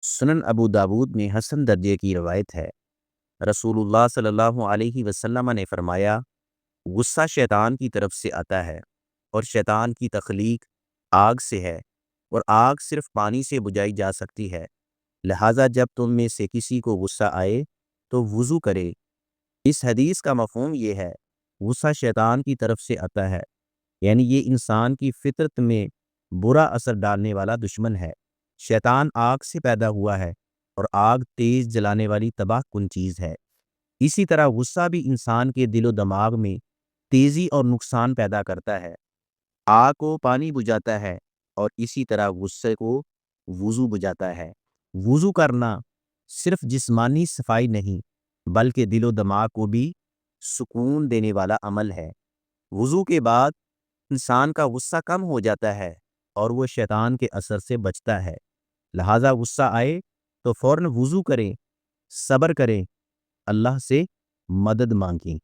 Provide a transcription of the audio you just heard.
سنن ابو داود میں حسن درجے کی روایت ہے۔ رسول اللہ صلی اللہ علیہ وسلم نے فرمایا، غصہ شیطان کی طرف سے آتا ہے، اور شیطان کی تخلیق آگ سے ہے، اور آگ صرف پانی سے بجھائی جا سکتی ہے۔ لہٰذا جب تم میں سے کسی کو غصہ آئے تو وضو کرے۔ اس حدیث کا مفہوم یہ ہے، غصہ شیطان کی طرف سے آتا ہے، یعنی یہ انسان کی فطرت میں برا اثر ڈالنے والا دشمن ہے۔ شیطان آگ سے پیدا ہوا ہے، اور آگ تیز جلانے والی تباہ کن چیز ہے۔ اسی طرح غصہ بھی انسان کے دل و دماغ میں تیزی اور نقصان پیدا کرتا ہے۔ آگ کو پانی بجھاتا ہے، اور اسی طرح غصے کو وضو بجھاتا ہے۔ وضو کرنا صرف جسمانی صفائی نہیں، بلکہ دل و دماغ کو بھی سکون دینے والا عمل ہے۔ وضو کے بعد انسان کا غصہ کم ہو جاتا ہے، اور وہ شیطان کے اثر سے بچتا ہے۔ لہٰذا غصہ آئے تو فوراً وضو کریں، صبر کریں، اللہ سے مدد مانگیں۔